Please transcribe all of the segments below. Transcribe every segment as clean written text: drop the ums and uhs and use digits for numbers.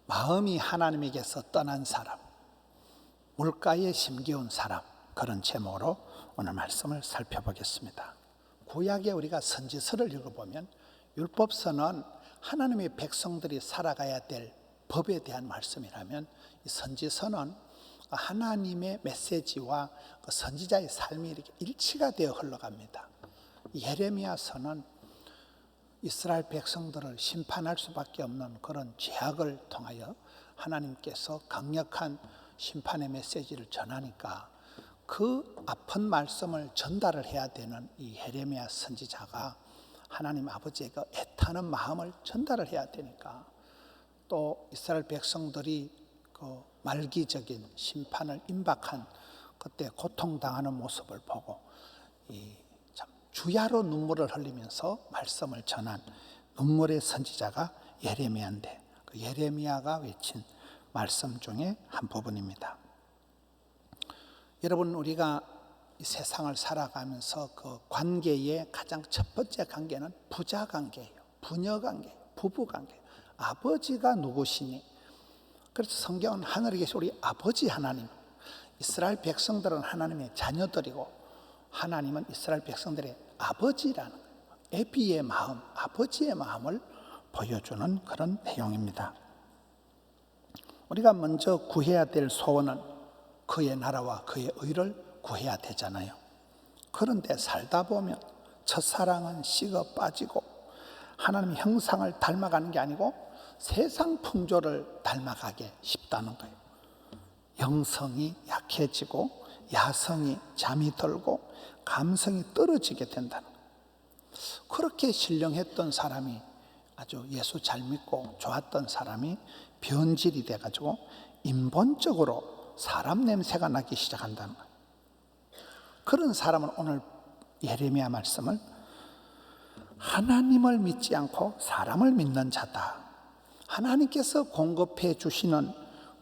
마음이 하나님에게서 떠난 사람, 물가에 심기운 사람, 그런 제목으로 오늘 말씀을 살펴보겠습니다. 구약에 우리가 선지서를 읽어보면 율법서는 하나님의 백성들이 살아가야 될 법에 대한 말씀이라면, 이 선지서는 하나님의 메시지와 그 선지자의 삶이 이렇게 일치가 되어 흘러갑니다. 예레미야서는 이스라엘 백성들을 심판할 수밖에 없는 그런 죄악을 통하여 하나님께서 강력한 심판의 메시지를 전하니까 그 아픈 말씀을 전달을 해야 되는 이 예레미야 선지자가 하나님 아버지의 그 애타는 마음을 전달을 해야 되니까, 또 이스라엘 백성들이 그 말기적인 심판을 임박한 그때 고통당하는 모습을 보고 참 주야로 눈물을 흘리면서 말씀을 전한 눈물의 선지자가 예레미야인데, 그 예레미야가 외친 말씀 중에 한 부분입니다. 여러분, 우리가 이 세상을 살아가면서 그 관계의 가장 첫 번째 관계는 부자 관계예요. 부녀 관계예요. 부부 관계예요. 아버지가 누구시니? 그래서 성경은 하늘에 계신 우리 아버지 하나님, 이스라엘 백성들은 하나님의 자녀들이고 하나님은 이스라엘 백성들의 아버지라는 거예요. 애비의 마음, 아버지의 마음을 보여주는 그런 내용입니다. 우리가 먼저 구해야 될 소원은 그의 나라와 그의 의를 구해야 되잖아요. 그런데 살다 보면 첫사랑은 식어 빠지고 하나님의 형상을 닮아가는 게 아니고 세상 풍조를 닮아가게 싶다는 거예요. 영성이 약해지고 야성이 잠이 들고 감성이 떨어지게 된다는 거예요. 그렇게 신령했던 사람이, 아주 예수 잘 믿고 좋았던 사람이 변질이 돼가지고 인본적으로 사람 냄새가 나기 시작한다는 거예요. 그런 사람은 오늘 예레미야 말씀을 하나님을 믿지 않고 사람을 믿는 자다, 하나님께서 공급해 주시는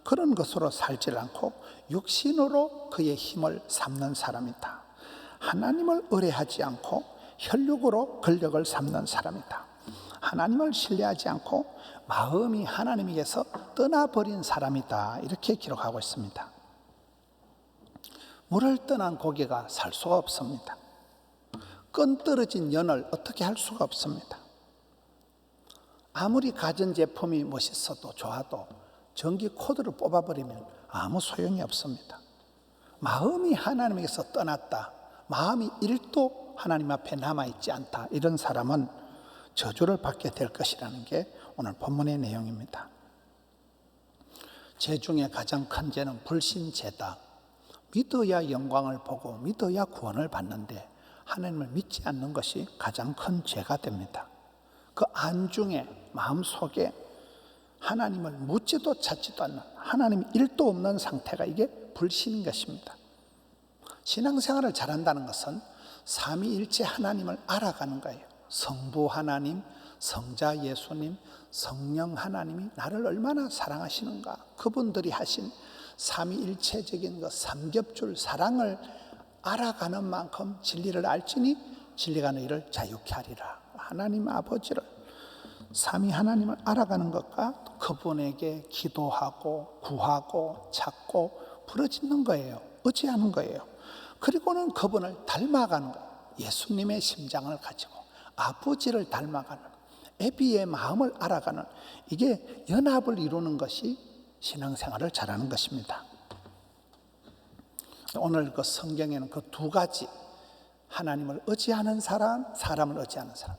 그런 것으로 살지 않고 육신으로 그의 힘을 삼는 사람이다, 하나님을 의뢰하지 않고 혈육으로 권력을 삼는 사람이다, 하나님을 신뢰하지 않고 마음이 하나님에게서 떠나버린 사람이다, 이렇게 기록하고 있습니다. 물을 떠난 고기가 살 수가 없습니다. 끈 떨어진 연을 어떻게 할 수가 없습니다. 아무리 가전제품이 멋있어도 좋아도 전기 코드를 뽑아버리면 아무 소용이 없습니다. 마음이 하나님에게서 떠났다, 마음이 1도 하나님 앞에 남아있지 않다, 이런 사람은 저주를 받게 될 것이라는 게 오늘 본문의 내용입니다. 죄 중에 가장 큰 죄는 불신죄다. 믿어야 영광을 보고 믿어야 구원을 받는데 하나님을 믿지 않는 것이 가장 큰 죄가 됩니다. 그 안중에 마음속에 하나님을 묻지도 찾지도 않는, 하나님이 1도 없는 상태가 이게 불신인 것입니다. 신앙생활을 잘한다는 것은 삼위일체 하나님을 알아가는 거예요. 성부 하나님, 성자 예수님, 성령 하나님이 나를 얼마나 사랑하시는가, 그분들이 하신 삼위일체적인 그 삼겹줄 사랑을 알아가는 만큼 진리를 알지니 진리가 너희를 자유케 하리라. 하나님 아버지를, 삼위 하나님을 알아가는 것과 그분에게 기도하고 구하고 찾고 부르짖는 거예요. 의지하는 거예요. 그리고는 그분을 닮아가는 거예요. 예수님의 심장을 가지고 아버지를 닮아가는, 애비의 마음을 알아가는, 이게 연합을 이루는 것이 신앙생활을 잘하는 것입니다. 오늘 그 성경에는 그 두 가지, 하나님을 의지하는 사람, 사람을 의지하는 사람,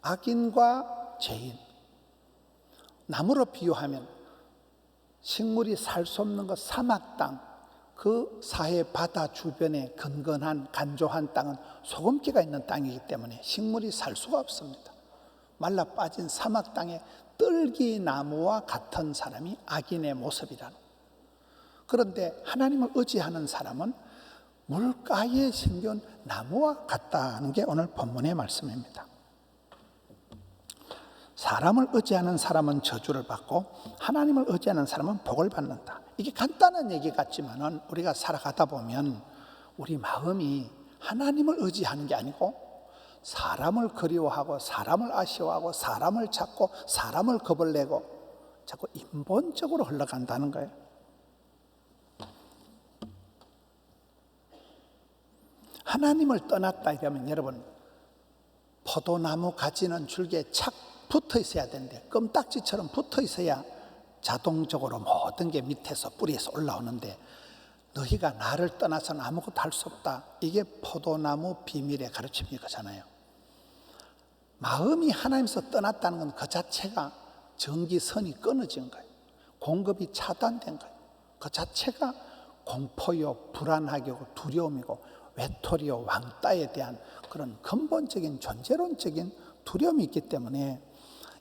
악인과 죄인, 나무로 비유하면 식물이 살 수 없는 그 사막 땅, 그 사해 바다 주변에 건건한 간조한 땅은 소금기가 있는 땅이기 때문에 식물이 살 수가 없습니다. 말라 빠진 사막 땅에 떨기나무와 같은 사람이 악인의 모습이라는. 그런데 하나님을 의지하는 사람은 물가에 심겨온 나무와 같다는 게 오늘 본문의 말씀입니다. 사람을 의지하는 사람은 저주를 받고 하나님을 의지하는 사람은 복을 받는다. 이게 간단한 얘기 같지만은 우리가 살아가다 보면 우리 마음이 하나님을 의지하는 게 아니고 사람을 그리워하고 사람을 아쉬워하고 사람을 찾고 사람을 겁을 내고 자꾸 인본적으로 흘러간다는 거예요. 하나님을 떠났다 이러면 여러분, 포도나무 가지는 줄기에 착 붙어 있어야 되는데 껌딱지처럼 붙어 있어야 자동적으로 모든 게 밑에서 뿌리에서 올라오는데, 너희가 나를 떠나서는 아무것도 할 수 없다. 이게 포도나무 비밀의 가르침이 거잖아요. 마음이 하나님에서 떠났다는 건 그 자체가 전기선이 끊어진 거예요. 공급이 차단된 거예요. 그 자체가 공포요, 불안하고 두려움이고 외톨이요, 왕따에 대한 그런 근본적인 존재론적인 두려움이 있기 때문에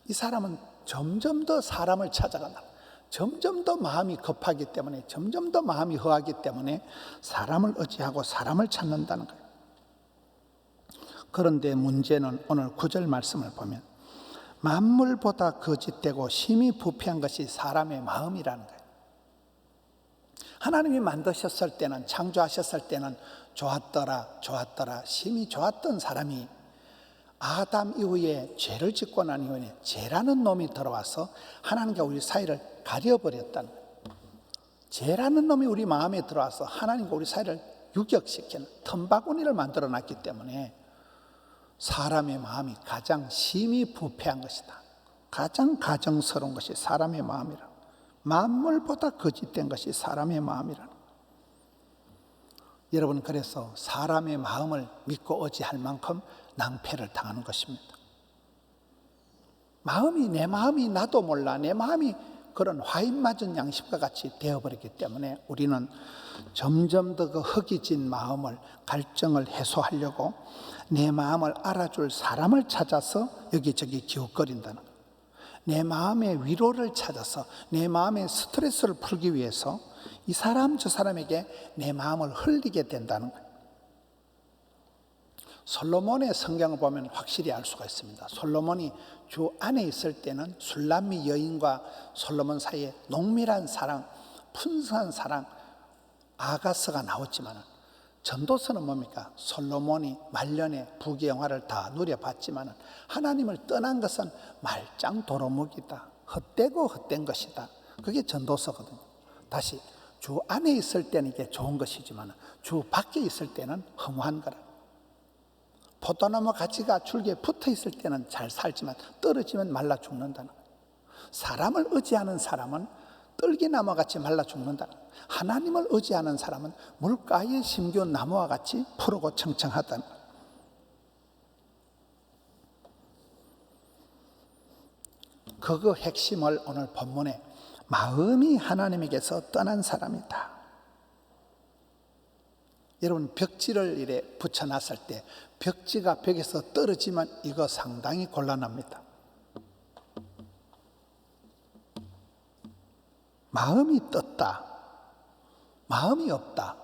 이 사람은 점점 더 사람을 찾아간다. 점점 더 마음이 급하기 때문에, 점점 더 마음이 허하기 때문에 사람을 의지하고 사람을 찾는다는 거예요. 그런데 문제는 오늘 9절 말씀을 보면 만물보다 거짓되고 심히 부패한 것이 사람의 마음이라는 거예요. 하나님이 만드셨을 때는, 창조하셨을 때는 좋았더라 심히 좋았던 사람이 아담 이후에 죄를 짓고 난 이후에 죄라는 놈이 들어와서 하나님과 우리 사이를 가려버렸다는 거예요. 죄라는 놈이 우리 마음에 들어와서 하나님과 우리 사이를 유격시키는 틈바구니를 만들어 놨기 때문에 사람의 마음이 가장 심히 부패한 것이다. 가장 가정스러운 것이 사람의 마음이라. 만물보다 거짓된 것이 사람의 마음이라. 여러분, 그래서 사람의 마음을 믿고 의지할 만큼 낭패를 당하는 것입니다. 내 마음이 나도 몰라, 내 마음이 그런 화인 맞은 양심과 같이 되어버리기 때문에 우리는 점점 더 그 허기진 마음을, 갈증을 해소하려고 내 마음을 알아줄 사람을 찾아서 여기저기 기웃거린다는 거예요. 내 마음의 위로를 찾아서 내 마음의 스트레스를 풀기 위해서 이 사람 저 사람에게 내 마음을 흘리게 된다는 거예요. 솔로몬의 성경을 보면 확실히 알 수가 있습니다. 솔로몬이 주 안에 있을 때는 술람미 여인과 솔로몬 사이에 농밀한 사랑, 풍성한 사랑, 아가서가 나왔지만 전도서는 뭡니까? 솔로몬이 말년에 부귀영화를 다 누려봤지만 하나님을 떠난 것은 말짱 도루묵이다. 헛되고 헛된 것이다. 그게 전도서거든요. 다시 주 안에 있을 때는 이게 좋은 것이지만 주 밖에 있을 때는 허무한 거라. 포도나무 가지가 줄기에 붙어 있을 때는 잘 살지만 떨어지면 말라 죽는다는 거예요. 사람을 의지하는 사람은 떨기나무와 같이 말라 죽는다는 거예요. 하나님을 의지하는 사람은 물가에 심겨온 나무와 같이 푸르고 청청하다는 거예요. 그 핵심을 오늘 본문에 마음이 하나님에게서 떠난 사람이다. 여러분, 벽지를 이래 붙여놨을 때 벽지가 벽에서 떨어지면 이거 상당히 곤란합니다. 마음이 떴다, 마음이 없다,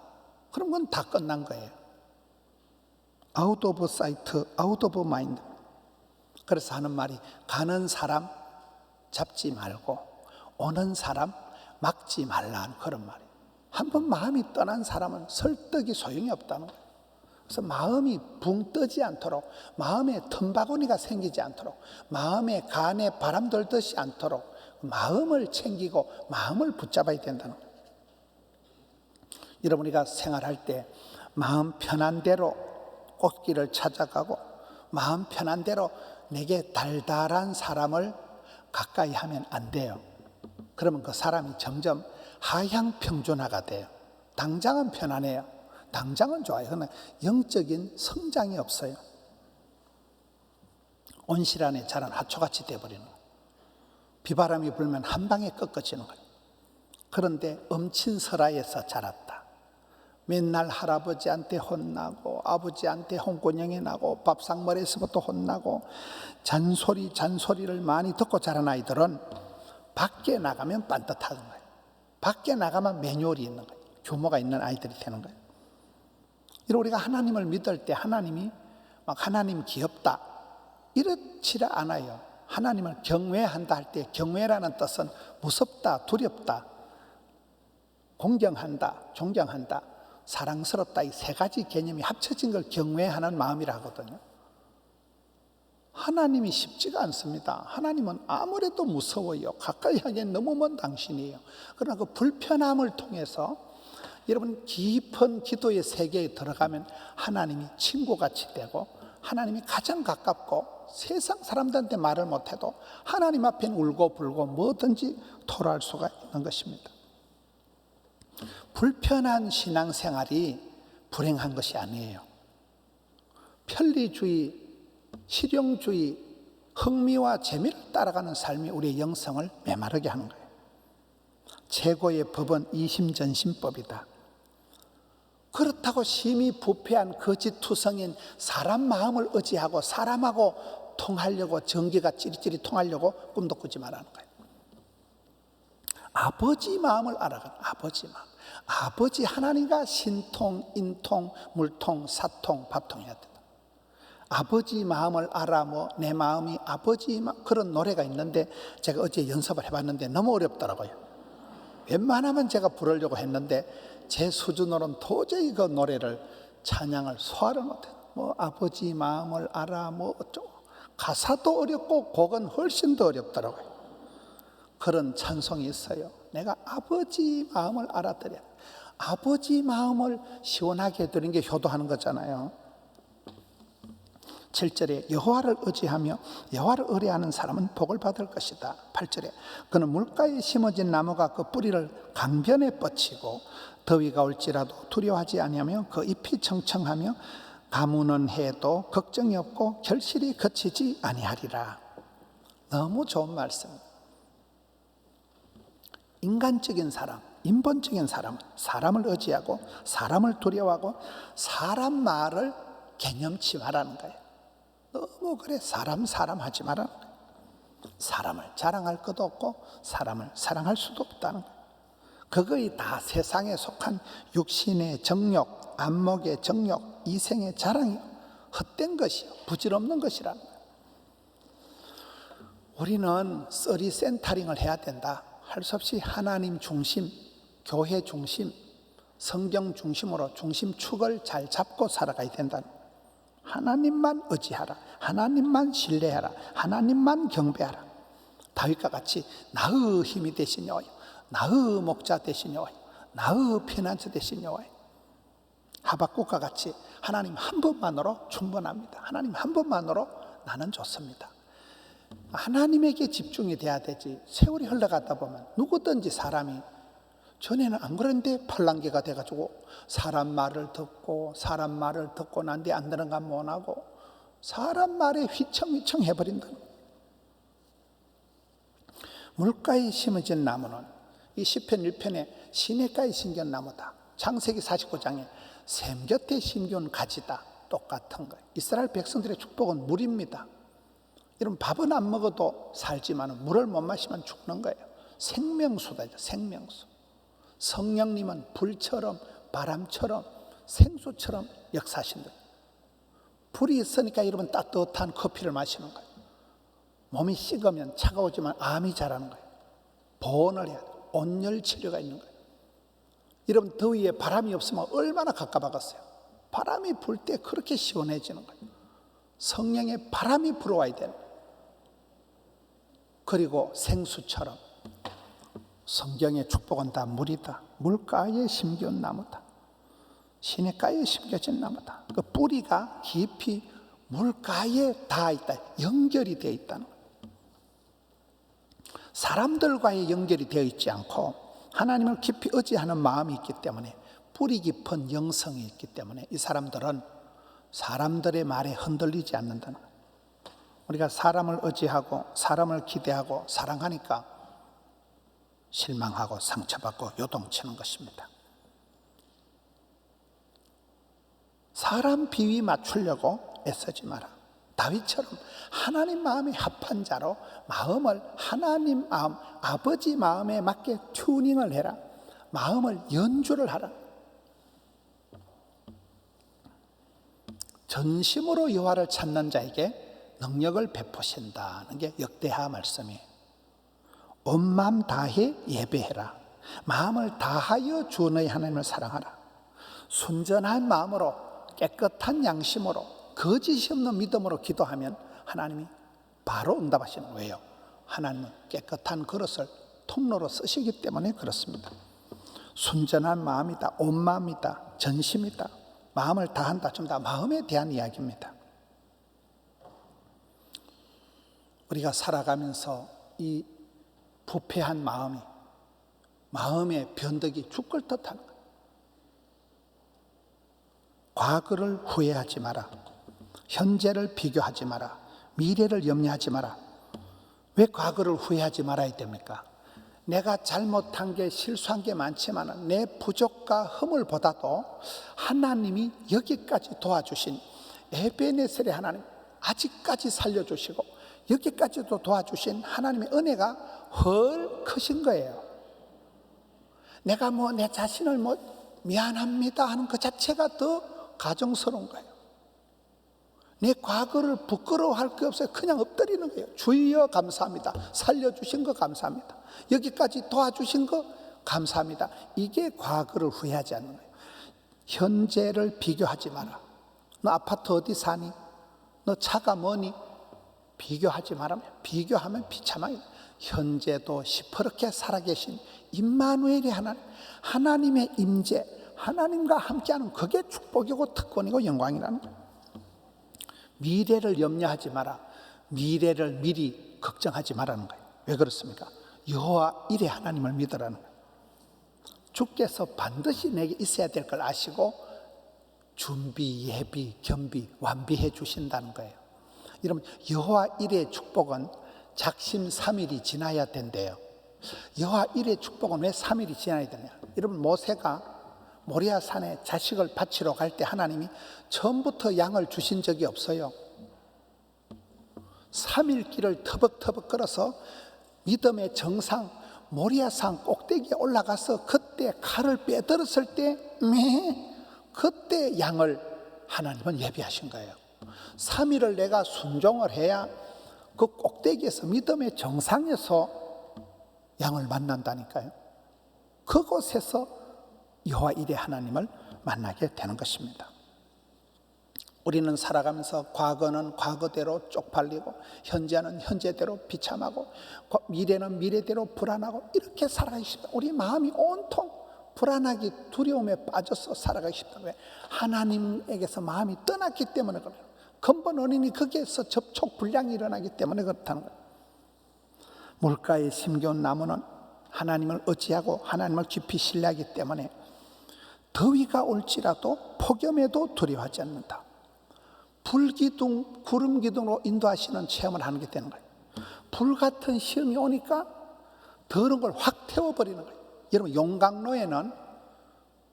그럼 그건 다 끝난 거예요. Out of sight, out of mind. 그래서 하는 말이 가는 사람 잡지 말고 오는 사람 막지 말라는 그런 말이에요. 한번 마음이 떠난 사람은 설득이 소용이 없다는 거예요. 그래서 마음이 붕 뜨지 않도록, 마음에 틈바구니가 생기지 않도록, 마음에 간에 바람 돌듯이 않도록 마음을 챙기고 마음을 붙잡아야 된다는 거예요. 여러분, 우리가 생활할 때 마음 편한 대로 꽃길을 찾아가고 마음 편한 대로 내게 달달한 사람을 가까이 하면 안 돼요. 그러면 그 사람이 점점 하향평준화가 돼요. 당장은 편안해요. 당장은 좋아요. 그러나 영적인 성장이 없어요. 온실 안에 자란 하초같이 돼버리는 거예요. 비바람이 불면 한 방에 꺾어지는 거예요. 그런데 엄친설화에서 자랐다. 맨날 할아버지한테 혼나고 아버지한테 홍군형이 나고 밥상머리에서부터 혼나고 잔소리를 많이 듣고 자란 아이들은 밖에 나가면 반듯하는 거예요. 밖에 나가면 매뉴얼이 있는 거예요. 규모가 있는 아이들이 되는 거예요. 이런 우리가 하나님을 믿을 때 하나님이 막 하나님 귀엽다 이렇지를 않아요. 하나님을 경외한다 할 때 경외라는 뜻은 무섭다, 두렵다, 공경한다, 존경한다, 사랑스럽다, 이 세 가지 개념이 합쳐진 걸 경외하는 마음이라 하거든요. 하나님이 쉽지가 않습니다. 하나님은 아무래도 무서워요. 가까이 하기엔 너무 먼 당신이에요. 그러나 그 불편함을 통해서 여러분 깊은 기도의 세계에 들어가면 하나님이 친구같이 되고, 하나님이 가장 가깝고, 세상 사람들한테 말을 못해도 하나님 앞에는 울고 불고 뭐든지 토로할 수가 있는 것입니다. 불편한 신앙생활이 불행한 것이 아니에요. 편리주의, 실용주의, 흥미와 재미를 따라가는 삶이 우리의 영성을 메마르게 하는 거예요. 최고의 법은 이심전심법이다. 그렇다고 심히 부패한 거짓투성인 사람 마음을 의지하고 사람하고 통하려고, 전기가 찌릿찌릿 통하려고 꿈도 꾸지 말라는 거예요. 아버지 마음을 알아가는, 아버지 마음. 아버지 하나님과 신통, 인통, 물통, 사통, 밥통 해야 된다. 아버지 마음을 알아, 내 마음이 아버지 마음, 그런 노래가 있는데 제가 어제 연습을 해봤는데 너무 어렵더라고요. 웬만하면 제가 부르려고 했는데 제 수준으로는 도저히 그 노래를, 찬양을 소화를 못해요. 아버지 마음을 알아, 어쩌고. 가사도 어렵고 곡은 훨씬 더 어렵더라고요. 그런 찬송이 있어요. 내가 아버지 마음을 알아들여. 아버지 마음을 시원하게 해드리는 게 효도하는 거잖아요. 7절에 여호와를 의지하며 여호와를 의뢰하는 사람은 복을 받을 것이다. 8절에 그는 물가에 심어진 나무가 그 뿌리를 강변에 뻗치고 더위가 올지라도 두려워하지 아니하며 그 잎이 청청하며 가무는 해도 걱정이 없고 결실이 거치지 아니하리라. 너무 좋은 말씀입니다. 인간적인 사람, 인본적인 사람은 사람을 의지하고 사람을 두려워하고 사람 말을 개념치 말하는 거예요. 너무 그래 사람 하지 말라는 거예요. 사람을 자랑할 것도 없고 사람을 사랑할 수도 없다는 거예요. 그거이 다 세상에 속한 육신의 정욕, 안목의 정욕, 이생의 자랑이 헛된 것이요, 부질없는 것이라는 거예요. 우리는 쓰리 센터링을 해야 된다. 할 수 없이 하나님 중심, 교회 중심, 성경 중심으로 중심축을 잘 잡고 살아가야 된다. 하나님만 의지하라, 하나님만 신뢰하라, 하나님만 경배하라. 다윗과 같이 나의 힘이 되신 여호와여, 나의 목자 되신 여호와여, 나의 피난처 되신 여호와여. 하박국과 같이 하나님 한 분만으로 충분합니다. 하나님 한 분만으로 나는 좋습니다. 하나님에게 집중이 돼야 되지. 세월이 흘러가다 보면 누구든지 사람이, 전에는 안 그런데 팔랑귀가 돼가지고 사람 말을 듣고 난데 안 되는 건 못하고 사람 말에 휘청휘청 해버린다. 물가에 심어진 나무는 이 시편 1편에 시냇가에 심겨온 나무다. 창세기 49장에 샘 곁에 심겨온 가지다. 똑같은 거예요. 이스라엘 백성들의 축복은 물입니다. 이런 밥은 안 먹어도 살지만 물을 못 마시면 죽는 거예요. 생명수다, 생명수. 성령님은 불처럼 바람처럼 생수처럼 역사하신다. 불이 있으니까 여러분 따뜻한 커피를 마시는 거예요. 몸이 식으면 차가워지만 암이 자라는 거예요. 보온을 해야 돼요. 온열 치료가 있는 거예요. 여러분 더위에 바람이 없으면 얼마나 갑갑하겠어요. 바람이 불 때 그렇게 시원해지는 거예요. 성령의 바람이 불어와야 되는 거예요. 그리고 생수처럼 성경의 축복은 다 물이다. 물가에 심겨온 나무다. 시냇가에 심겨진 나무다. 그 뿌리가 깊이 물가에 닿아 있다. 연결이 되어 있다는 거예요. 사람들과의 연결이 되어 있지 않고 하나님을 깊이 의지하는 마음이 있기 때문에, 뿌리 깊은 영성이 있기 때문에 이 사람들은 사람들의 말에 흔들리지 않는다는 거예요. 우리가 사람을 의지하고 사람을 기대하고 사랑하니까 실망하고 상처받고 요동치는 것입니다. 사람 비위 맞추려고 애쓰지 마라. 다윗처럼 하나님 마음에 합한 자로 마음을 하나님 마음, 아버지 마음에 맞게 튜닝을 해라. 마음을 연주를 하라. 전심으로 여호와를 찾는 자에게 능력을 베푸신다는 게 역대하 말씀이에요. 온 마음 다해 예배해라. 마음을 다하여 주 너의 하나님을 사랑하라. 순전한 마음으로 깨끗한 양심으로 거짓이 없는 믿음으로 기도하면 하나님이 바로 응답하시는 거예요. 하나님은 깨끗한 그릇을 통로로 쓰시기 때문에 그렇습니다. 순전한 마음이다, 온 마음이다, 전심이다, 마음을 다한다. 좀 다 마음에 대한 이야기입니다. 우리가 살아가면서 이 부패한 마음의 변덕이 죽을 듯하는 거예요. 과거를 후회하지 마라. 현재를 비교하지 마라. 미래를 염려하지 마라. 왜 과거를 후회하지 말아야 됩니까? 내가 잘못한 게, 실수한 게 많지만 내 부족과 허물보다도 하나님이 여기까지 도와주신 에베네셀의 하나님, 아직까지 살려주시고 여기까지도 도와주신 하나님의 은혜가 훨 크신 거예요. 내가 내 자신을 미안합니다 하는 그 자체가 더 가정스러운 거예요. 내 과거를 부끄러워할 게 없어요. 그냥 엎드리는 거예요. 주여 감사합니다. 살려주신 거 감사합니다. 여기까지 도와주신 거 감사합니다. 이게 과거를 후회하지 않는 거예요. 현재를 비교하지 마라. 너 아파트 어디 사니? 너 차가 뭐니? 비교하지 마라. 비교하면 비참하게. 현재도 시퍼렇게 살아계신 임마누엘의 하나님, 하나님의 임재, 하나님과 함께하는 그게 축복이고 특권이고 영광이라는 거예요. 미래를 염려하지 마라. 미래를 미리 걱정하지 말라는 거예요. 왜 그렇습니까? 여호와 이레 하나님을 믿으라는 거예요. 주께서 반드시 내게 있어야 될 걸 아시고 준비, 예비, 겸비, 완비해 주신다는 거예요. 여러분, 여호와 이레의 축복은 작심 3일이 지나야 된대요. 여호와 이레의 축복은 왜 3일이 지나야 되냐? 여러분, 모세가 모리아 산에 자식을 바치러 갈 때 하나님이 처음부터 양을 주신 적이 없어요. 3일 길을 터벅터벅 걸어서 믿음의 정상 모리아 산 꼭대기에 올라가서 그때 칼을 빼들었을 때 그때 양을 하나님은 예비하신 거예요. 3일을 내가 순종을 해야 그 꼭대기에서 믿음의 정상에서 양을 만난다니까요. 그곳에서 여호와 이레 하나님을 만나게 되는 것입니다. 우리는 살아가면서 과거는 과거대로 쪽팔리고 현재는 현재대로 비참하고 미래는 미래대로 불안하고 이렇게 살아가기 쉽다. 우리 마음이 온통 불안하기 두려움에 빠져서 살아가기 쉽다. 왜? 하나님에게서 마음이 떠났기 때문에 그래요. 근본 원인이 거기에서 접촉 불량이 일어나기 때문에 그렇다는 거예요. 물가에 심겨온 나무는 하나님을 의지하고 하나님을 깊이 신뢰하기 때문에 더위가 올지라도 폭염에도 두려워하지 않는다. 불기둥, 구름기둥으로 인도하시는 체험을 하는 게 되는 거예요. 불같은 시험이 오니까 더러운 걸 확 태워버리는 거예요. 여러분, 용광로에는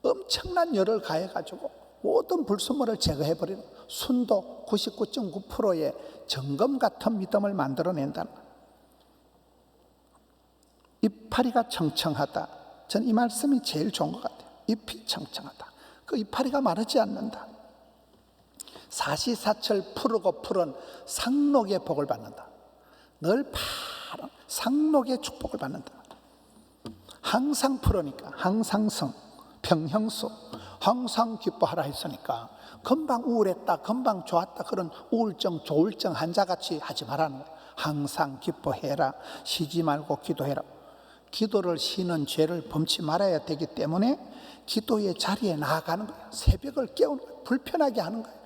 엄청난 열을 가해가지고 모든 불순물을 제거해버리는 순도 99.9%의 정금 같은 믿음을 만들어낸다는 거예요. 이파리가 청청하다. 전 이 말씀이 제일 좋은 것 같아요. 잎이 청청하다. 그 이파리가 마르지 않는다. 사시사철 푸르고 푸른 상록의 복을 받는다. 늘 파란 상록의 축복을 받는다. 항상 푸르니까 항상 성, 평형수, 항상 기뻐하라 했으니까 금방 우울했다, 금방 좋았다 그런 우울증, 조울증 환자같이 하지 말라는 거예요. 항상 기뻐해라. 쉬지 말고 기도해라. 기도를 쉬는 죄를 범치 말아야 되기 때문에 기도의 자리에 나아가는 거예요. 새벽을 깨우는 거예요. 불편하게 하는 거예요.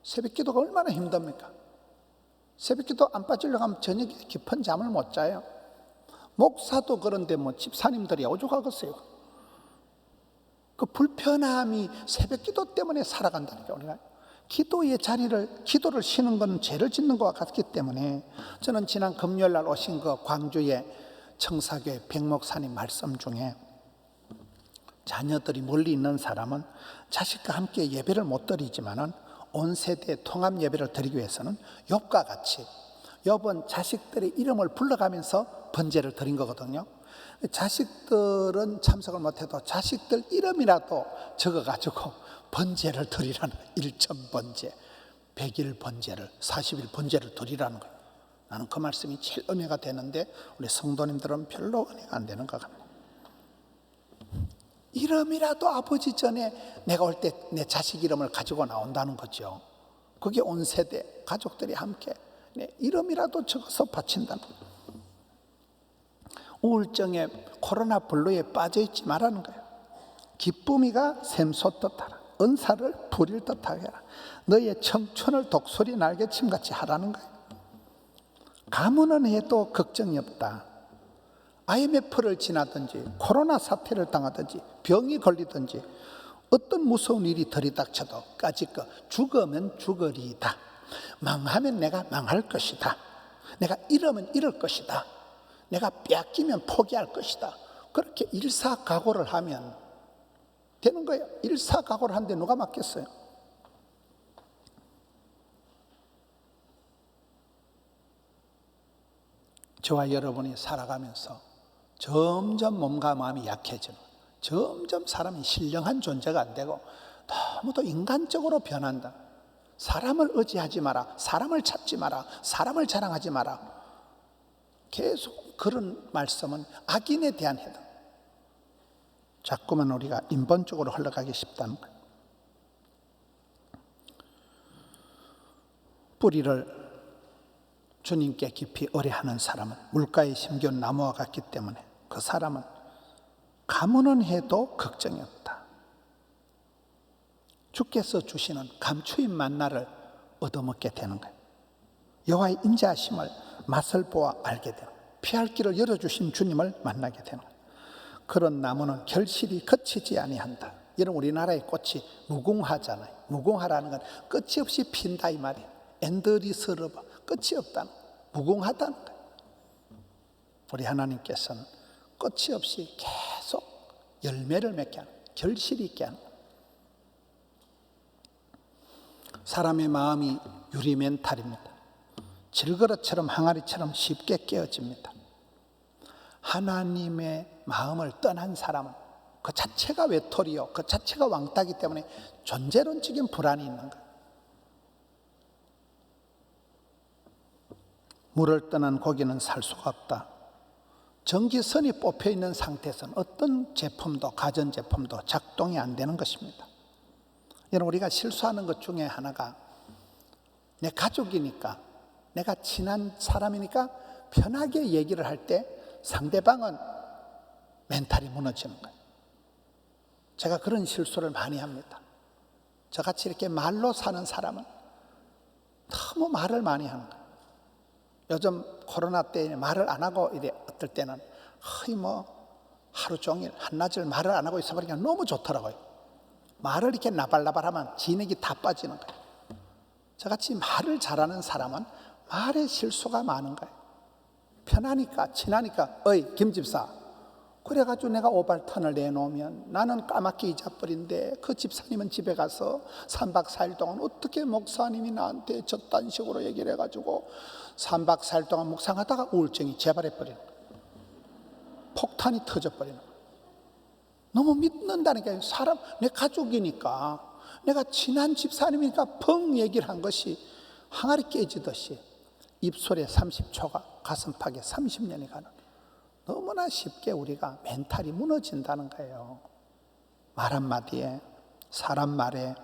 새벽 기도가 얼마나 힘듭니까? 새벽 기도 안 빠지려고 하면 저녁에 깊은 잠을 못 자요. 목사도 그런데 집사님들이 오죽하겠어요. 그 불편함이 새벽 기도 때문에 살아간다니까. 우리가 기도의 자리를, 기도를 쉬는 건 죄를 짓는 것과 같기 때문에 저는 지난 금요일 날 오신 그 광주의 청사교회 백목사님 말씀 중에 자녀들이 멀리 있는 사람은 자식과 함께 예배를 못 드리지만은 온 세대 통합 예배를 드리기 위해서는 욥과 같이, 욥은 자식들의 이름을 불러가면서 번제를 드린 거거든요. 자식들은 참석을 못해도 자식들 이름이라도 적어가지고 번제를 드리라는 거예요. 1천 번제, 100일 번제를, 40일 번제를 드리라는 거예요. 나는 그 말씀이 제일 은혜가 되는데 우리 성도님들은 별로 은혜가 안 되는 것 같아요. 이름이라도 아버지 전에 내가 올 때 내 자식 이름을 가지고 나온다는 거죠. 그게 온 세대 가족들이 함께 내 이름이라도 적어서 바친다. 우울증에 코로나 블루에 빠져있지 말라는 거예요. 기쁨이가 샘솟듯 하라. 은사를 부릴 듯하게 하라. 너의 청춘을 독수리 날개침같이 하라는 거예요. 가문은 해도 걱정이 없다. IMF를 지나든지 코로나 사태를 당하든지 병이 걸리든지 어떤 무서운 일이 들이닥쳐도 까짓거 죽으면 죽으리이다. 망하면 내가 망할 것이다. 내가 잃으면 잃을 것이다. 내가 뺏기면 포기할 것이다. 그렇게 일사각오를 하면 되는 거예요. 일사각오를 하는데 누가 맞겠어요? 저와 여러분이 살아가면서 점점 몸과 마음이 약해지는, 점점 사람이 신령한 존재가 안 되고 너무도 인간적으로 변한다. 사람을 의지하지 마라. 사람을 찾지 마라. 사람을 자랑하지 마라. 계속 그런 말씀은 악인에 대한 해당. 자꾸만 우리가 인본적으로 흘러가기 쉽다는 거예요. 뿌리를 주님께 깊이 의뢰하는 사람은 물가에 심겨온 나무와 같기 때문에 그 사람은 가무는 해도 걱정이 없다. 주께서 주시는 감추인 만나를 얻어먹게 되는 거예요. 여호와의 인자하심을 맛을 보아 알게 되는 거예요. 피할 길을 열어주신 주님을 만나게 되는 거예요. 그런 나무는 결실이 그치지 아니한다. 이런 우리나라의 꽃이 무궁화잖아요. 무궁화라는 건 끝이 없이 핀다 이 말이에요. 엔드리스러버, 끝이 없다는 거예요. 무궁하다는 거예요. 우리 하나님께서는 끝이 없이 계속 열매를 맺게 하는, 결실이 있게 하는 거예요. 사람의 마음이 유리멘탈입니다. 질그릇처럼 항아리처럼 쉽게 깨어집니다. 하나님의 마음을 떠난 사람은 그 자체가 외톨이요, 그 자체가 왕따기 때문에 존재론적인 불안이 있는 거예요. 물을 떠난 고기는 살 수가 없다. 전기선이 뽑혀 있는 상태에서는 어떤 제품도, 가전제품도 작동이 안 되는 것입니다. 여러분, 우리가 실수하는 것 중에 하나가 내 가족이니까, 내가 친한 사람이니까 편하게 얘기를 할 때 상대방은 멘탈이 무너지는 거예요. 제가 그런 실수를 많이 합니다. 저같이 이렇게 말로 사는 사람은 너무 말을 많이 하는 거예요. 요즘 코로나 때 말을 안 하고 이래 어떨 때는 하루 종일 한낮을 말을 안 하고 있어버리니까 너무 좋더라고요. 말을 이렇게 나발나발하면 진액이 다 빠지는 거예요. 저같이 말을 잘하는 사람은 말에 실수가 많은 거예요. 편하니까, 친하니까, 어이 김집사, 그래가지고 내가 오발탄을 내놓으면 나는 까맣게 잊어버린데 그 집사님은 집에 가서 3박 4일 동안 어떻게 목사님이 나한테 저딴 식으로 얘기를 해가지고 3박 4일 동안 묵상하다가 우울증이 재발해버리는 거예요. 폭탄이 터져버리는 거예요. 너무 믿는다니까요. 사람, 내 가족이니까, 내가 친한 집사님이니까 펑 얘기를 한 것이 항아리 깨지듯이 입술에 30초가 가슴팍에 30년이 가는, 너무나 쉽게 우리가 멘탈이 무너진다는 거예요. 말 한마디에, 사람 말에.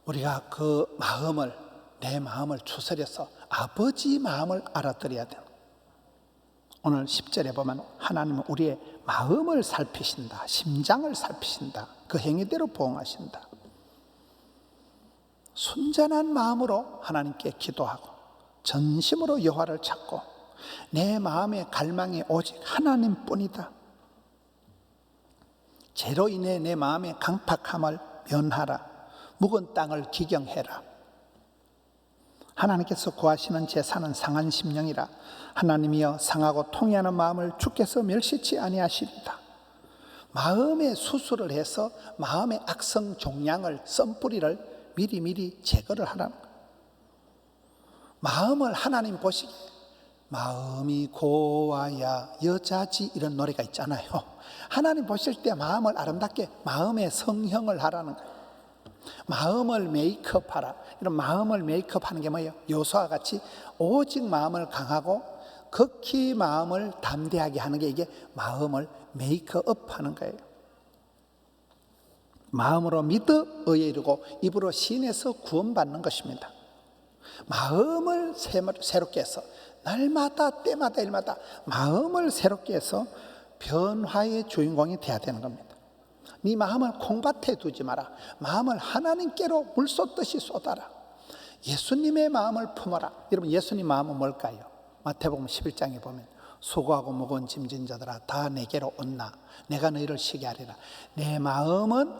우리가 그 마음을, 내 마음을 추스려서 아버지 마음을 알아들어야 돼요. 오늘 10절에 보면 하나님은 우리의 마음을 살피신다, 심장을 살피신다, 그 행위대로 보응하신다. 순전한 마음으로 하나님께 기도하고 전심으로 여호와를 찾고 내 마음의 갈망이 오직 하나님뿐이다. 죄로 인해 내 마음의 강팍함을 면하라. 묵은 땅을 기경해라. 하나님께서 구하시는 제사는 상한 심령이라. 하나님이여 상하고 통해하는 마음을 주께서 멸시치 아니하시리다. 마음의 수술을 해서 마음의 악성 종양을, 썬뿌리를 미리미리 제거를 하라는 거예요. 마음을 하나님 보시기에 마음이 고와야 여자지, 이런 노래가 있잖아요. 하나님 보실 때 마음을 아름답게, 마음의 성형을 하라는 거예요. 마음을 메이크업하라. 이런 마음을 메이크업하는 게 뭐예요? 요소와 같이 오직 마음을 강하고 극히 마음을 담대하게 하는 게 이게 마음을 메이크업하는 거예요. 마음으로 믿어 의에 이르고 입으로 시인해서 구원받는 것입니다. 마음을 새롭게 해서 날마다 때마다 일마다 마음을 새롭게 해서 변화의 주인공이 되어야 되는 겁니다. 네 마음을 콩밭에 두지 마라. 마음을 하나님께로 물 쏟듯이 쏟아라. 예수님의 마음을 품어라. 여러분, 예수님 마음은 뭘까요? 마태복음 11장에 보면 수고하고 무거운 짐진 자들아 다 내게로 온나 내가 너희를 쉬게 하리라. 내 마음은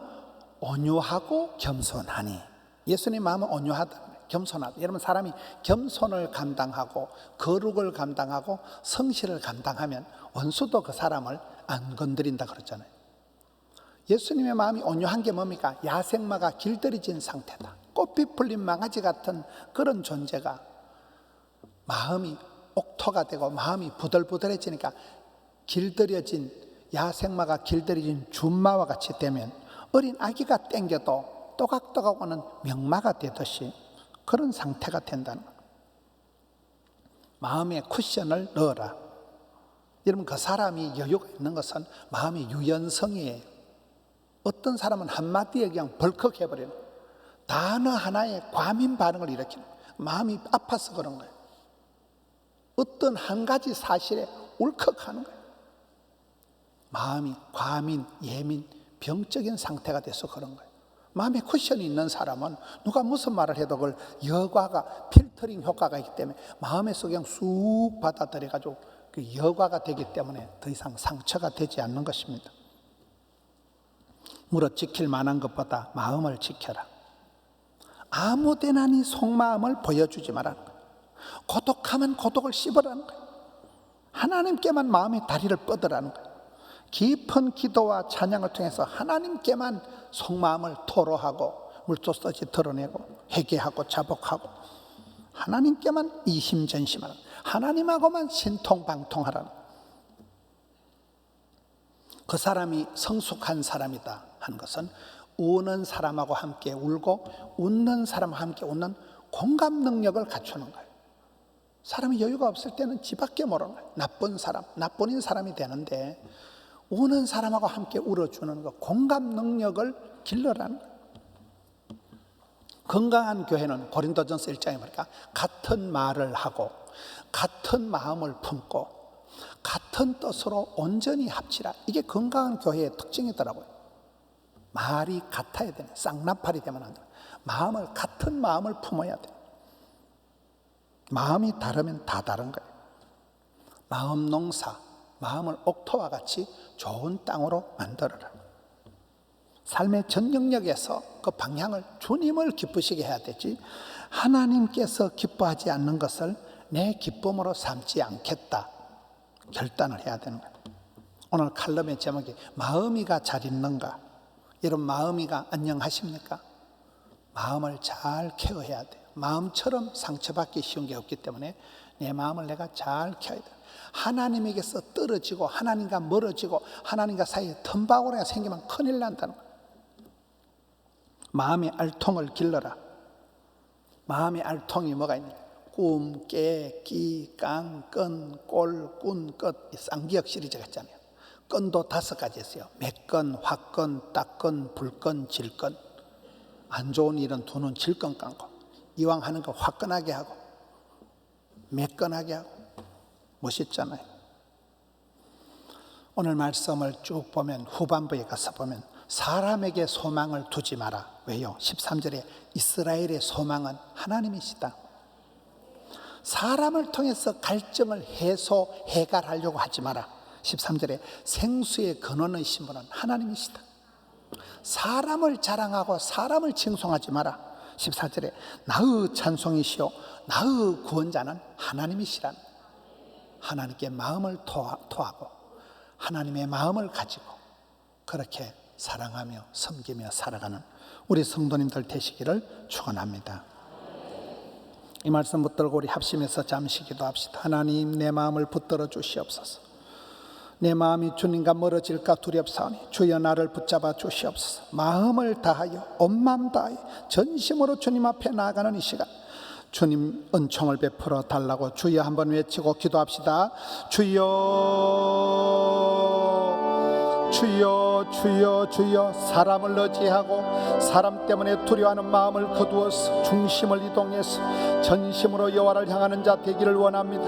온유하고 겸손하니. 예수님 마음은 온유하다, 겸손하다. 여러분, 사람이 겸손을 감당하고 거룩을 감당하고 성실을 감당하면 원수도 그 사람을 안 건드린다 그랬잖아요. 예수님의 마음이 온유한 게 뭡니까? 야생마가 길들여진 상태다. 꽃빛 풀린 망아지 같은 그런 존재가 마음이 옥토가 되고 마음이 부들부들해지니까 길들여진 야생마가 길들여진 준마와 같이 되면 어린 아기가 땡겨도 또각또각 오는 명마가 되듯이 그런 상태가 된다는 거예요. 마음에 쿠션을 넣어라. 여러분, 그 사람이 여유가 있는 것은 마음이 유연성이에요. 어떤 사람은 한마디에 그냥 벌컥 해버리는, 단어 하나에 과민 반응을 일으키는, 마음이 아파서 그런 거예요. 어떤 한 가지 사실에 울컥하는 거예요. 마음이 과민, 예민, 병적인 상태가 돼서 그런 거예요. 마음에 쿠션이 있는 사람은 누가 무슨 말을 해도 그걸 여과가 필터링 효과가 있기 때문에 마음에서 그냥 쑥 받아들여가지고 그 여과가 되기 때문에 더 이상 상처가 되지 않는 것입니다. 무릇 지킬 만한 것보다 마음을 지켜라. 아무데나 네 속마음을 보여주지 말라는 거예요. 고독하면 고독을 씹으라는 거예요. 하나님께만 마음의 다리를 뻗으라는 거예요. 깊은 기도와 찬양을 통해서 하나님께만 속마음을 토로하고 물조쓰듯이 드러내고 회개하고 자복하고 하나님께만 이심전심하라. 하나님하고만 신통방통하라는 거예요. 그 사람이 성숙한 사람이다 하는 것은 우는 사람하고 함께 울고 웃는 사람과 함께 웃는 공감 능력을 갖추는 거예요. 사람이 여유가 없을 때는 지밖에 모르는 거예요. 나쁜 사람, 나뿐인 사람이 되는데 우는 사람하고 함께 울어주는 것, 공감 능력을 길러라는 거예요. 건강한 교회는 고린도전서 1장에 보니까 같은 말을 하고 같은 마음을 품고 같은 뜻으로 온전히 합치라. 이게 건강한 교회의 특징이더라고요. 말이 같아야 되네. 쌍나팔이 되면 안 돼. 마음을 같은 마음을 품어야 돼. 마음이 다르면 다 다른 거예요. 마음 농사, 마음을 옥토와 같이 좋은 땅으로 만들어라. 삶의 전 영역에서 그 방향을 주님을 기쁘시게 해야 되지, 하나님께서 기뻐하지 않는 것을 내 기쁨으로 삼지 않겠다 결단을 해야 되는 거예요. 오늘 칼럼의 제목이 마음이가 잘 있는가? 여러분, 마음이가 안녕하십니까? 마음을 잘 케어해야 돼요. 마음처럼 상처받기 쉬운 게 없기 때문에 내 마음을 내가 잘 케어해야 돼요. 하나님에게서 떨어지고 하나님과 멀어지고 하나님과 사이에 텀바구니가 생기면 큰일 난다는 거예요. 마음의 알통을 길러라. 마음의 알통이 뭐가 있냐? 꿈, 깨, 끼, 깡, 끈, 꼴, 꾼, 끝, 쌍기역 시리즈가 있잖아요. 끈도 5가지 있어요. 매끈, 화끈, 따끈, 불끈, 질끈. 안 좋은 일은 두 눈 질끈 감고 이왕 하는 거 화끈하게 하고 매끈하게 하고 멋있잖아요. 오늘 말씀을 쭉 보면 후반부에 가서 보면 사람에게 소망을 두지 마라. 왜요? 13절에 이스라엘의 소망은 하나님이시다. 사람을 통해서 갈증을 해결하려고 하지 마라. 13절에 생수의 근원이신 분은 하나님이시다. 사람을 자랑하고 사람을 칭송하지 마라. 14절에 나의 찬송이시오 나의 구원자는 하나님이시란. 하나님께 마음을 토하고 하나님의 마음을 가지고 그렇게 사랑하며 섬기며 살아가는 우리 성도님들 되시기를 축원합니다. 이 말씀 붙들고 우리 합심해서 잠시 기도합시다. 하나님, 내 마음을 붙들어 주시옵소서. 내 마음이 주님과 멀어질까 두렵사오니 주여 나를 붙잡아 주시옵소서. 마음을 다하여 온 마음 다하여 전심으로 주님 앞에 나아가는 이 시간, 주님 은총을 베풀어 달라고 주여 한번 외치고 기도합시다. 주여 주여 주여 주여. 사람을 의지하고 사람 때문에 두려워하는 마음을 거두어서 중심을 이동해서 전심으로 여호와를 향하는 자 되기를 원합니다.